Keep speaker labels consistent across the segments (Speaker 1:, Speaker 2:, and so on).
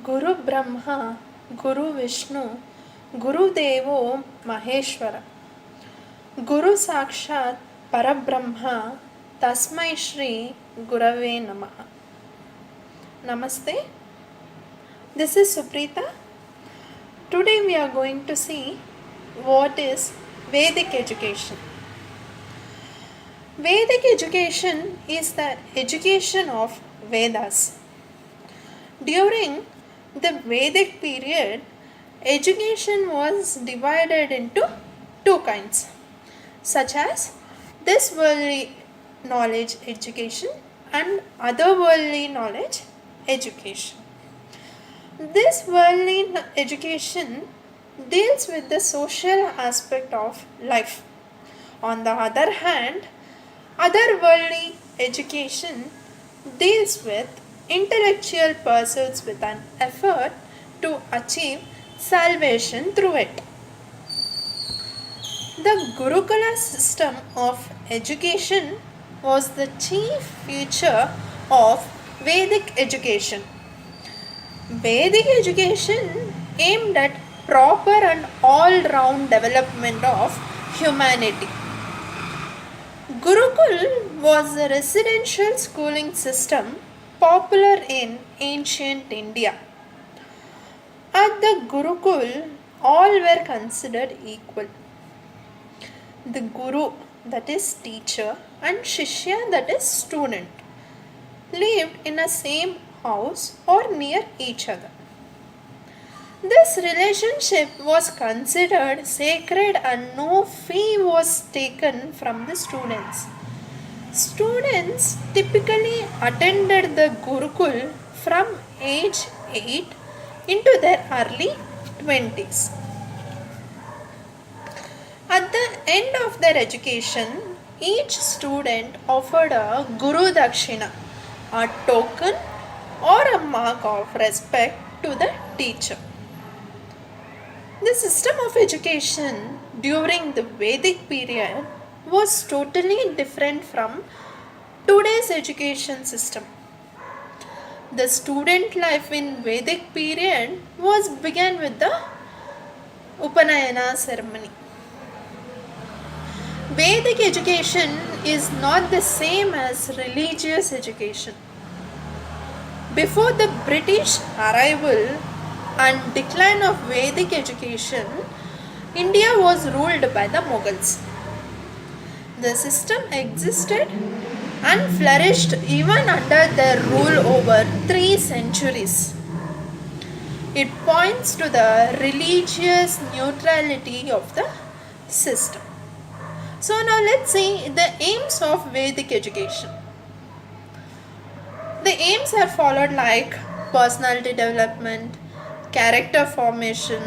Speaker 1: गुरु ब्रह्मा गुरु विष्णु गुरुदेवो महेश्वर गुरु साक्षात् परब्रह्म तस्मै श्री गुरवे नमः. Namaste. This is Suprita. Today we are going to see what is Vedic education. Vedic education is the education of Vedas. During the Vedic period, education was divided into two kinds, such as this worldly knowledge education and otherworldly knowledge education. This worldly education deals with the social aspect of life. On the other hand, otherworldly education deals with intellectual pursuits with an effort to achieve salvation through it. The Gurukula system of education was the chief feature of Vedic education. Vedic education aimed at proper and all-round development of humanity. Gurukul was a residential schooling system popular in ancient India. At the Gurukul, all were considered equal. The Guru, that is teacher, and Shishya, that is student, lived in a same house or near each other. This relationship was considered sacred and no fee was taken from the students. Students typically attended the Gurukul from age 8 into their early 20s. At the end of their education, each student offered a Guru Dakshina, a token or a mark of respect to the teacher. The system of education during the Vedic period was totally different from today's education system. The student life in Vedic period was began with the Upanayana ceremony. Vedic education is not the same as religious education. Before the British arrival and decline of Vedic education, India was ruled by the Mughals. The system existed and flourished even under their rule over 3 centuries. It points to the religious neutrality of the system. So now let's see the aims of Vedic education. The aims are followed like personality development, character formation,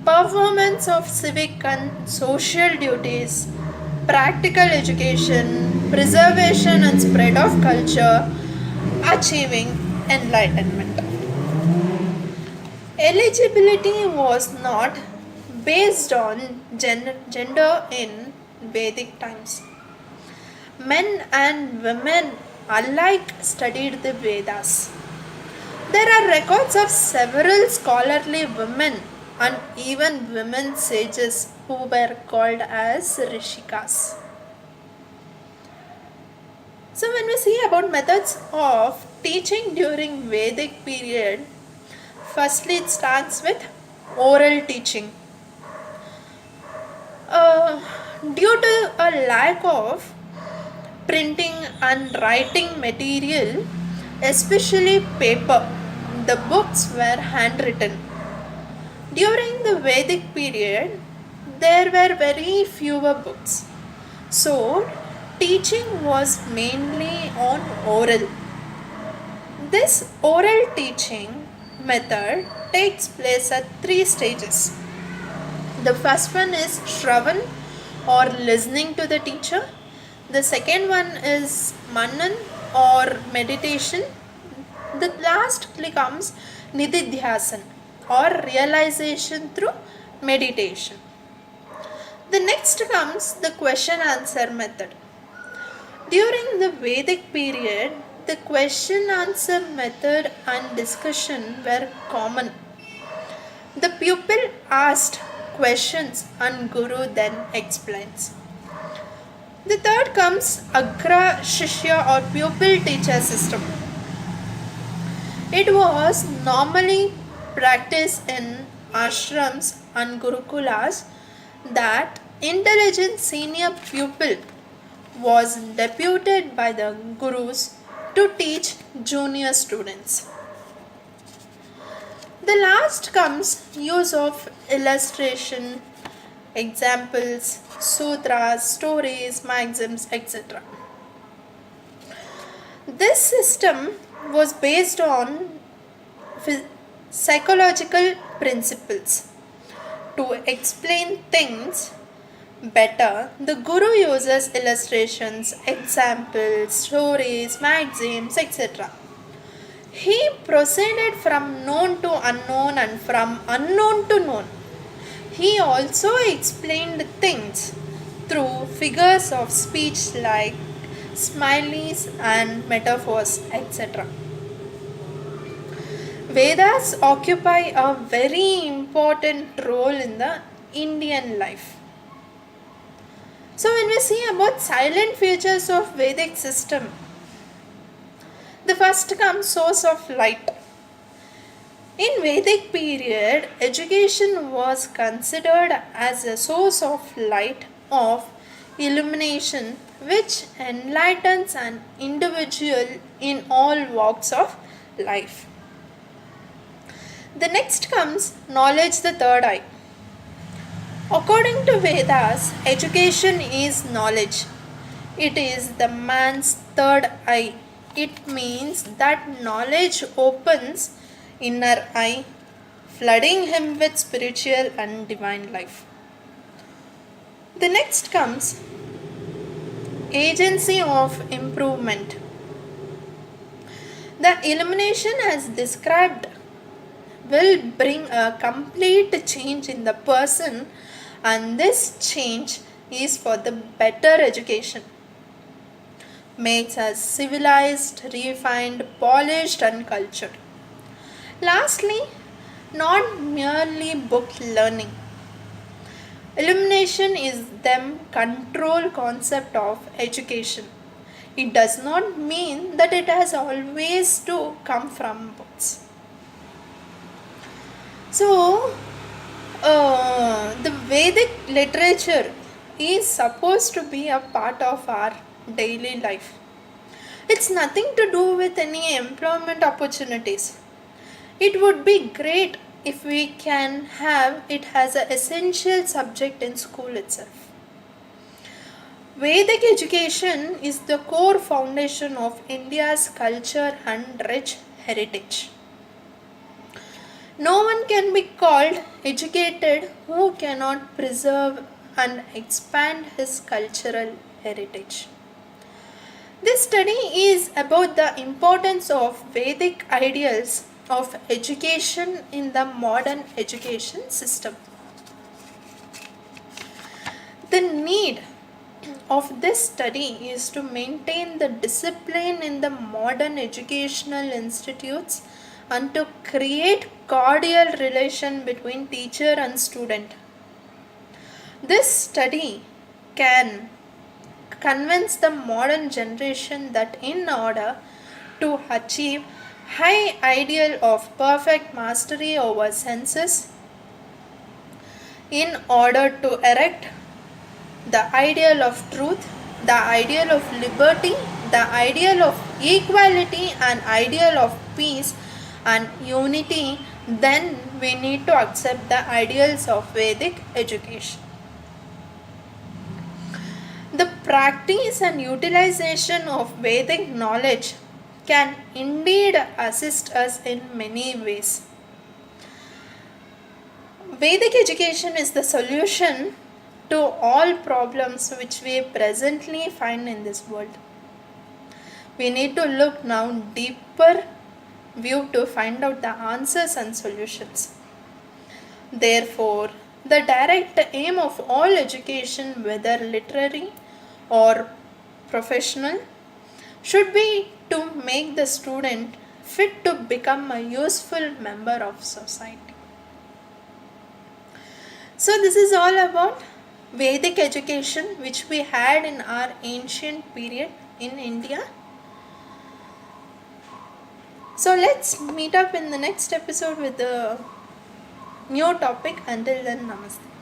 Speaker 1: performance of civic and social duties, practical education, preservation and spread of culture, achieving enlightenment. Eligibility was not based on gender in Vedic times. Men and women alike studied the Vedas. There are records of several scholarly women and even women sages who were called as Rishikas. So when we see about methods of teaching during Vedic period, firstly it starts with oral teaching. Due to a lack of printing and writing material, especially paper, the books were handwritten. During the Vedic period, there were very fewer books. So, teaching was mainly on oral. This oral teaching method takes place at 3 stages. The first one is Shravan or listening to the teacher. The second one is Manan or meditation. The last comes Nididhyasan or realization through meditation. The next comes the question answer method. During the Vedic period, the question answer method and discussion were common. The pupil asked questions and Guru then explains. The third comes Agra Shishya or pupil teacher system. It was normally practiced in ashrams and gurukulas that intelligent senior pupil was deputed by the gurus to teach junior students. The last comes use of illustration, examples, sutras, stories, maxims, etc. This system was based on psychological principles. To explain things better, the Guru uses illustrations, examples, stories, maxims, etc. He proceeded from known to unknown and from unknown to known. He also explained things through figures of speech like smileys and metaphors, etc. Vedas occupy a very important role in the Indian life. So when we see about silent features of Vedic system, the first comes source of light. In Vedic period, education was considered as a source of light, of illumination, which enlightens an individual in all walks of life. The next comes knowledge, the third eye. According to Vedas, education is knowledge. It is the man's third eye. It means that knowledge opens inner eye, flooding him with spiritual and divine life. The next comes agency of improvement. The illumination as described will bring a complete change in the person, and this change is for the better education. Makes us civilized, refined, polished, and cultured. Lastly, not merely book learning. Illumination is the control concept of education. It does not mean that it has always to come from books. So, the Vedic literature is supposed to be a part of our daily life. It's nothing to do with any employment opportunities. It would be great if we can have it as an essential subject in school itself. Vedic education is the core foundation of India's culture and rich heritage. No one can be called educated who cannot preserve and expand his cultural heritage. This study is about the importance of Vedic ideals of education in the modern education system. The need of this study is to maintain the discipline in the modern educational institutes and to create cordial relation between teacher and student. This study can convince the modern generation that in order to achieve high ideal of perfect mastery over senses, in order to erect the ideal of truth, the ideal of liberty, the ideal of equality, and ideal of peace and unity, then we need to accept the ideals of Vedic education. The practice and utilization of Vedic knowledge can indeed assist us in many ways. Vedic education is the solution to all problems which we presently find in this world. We need to look now deeper view to find out the answers and solutions. Therefore, the direct aim of all education, whether literary or professional, should be to make the student fit to become a useful member of society. So, this is all about Vedic education which we had in our ancient period in India. So, let's meet up in the next episode with a new topic. Until then, namaste.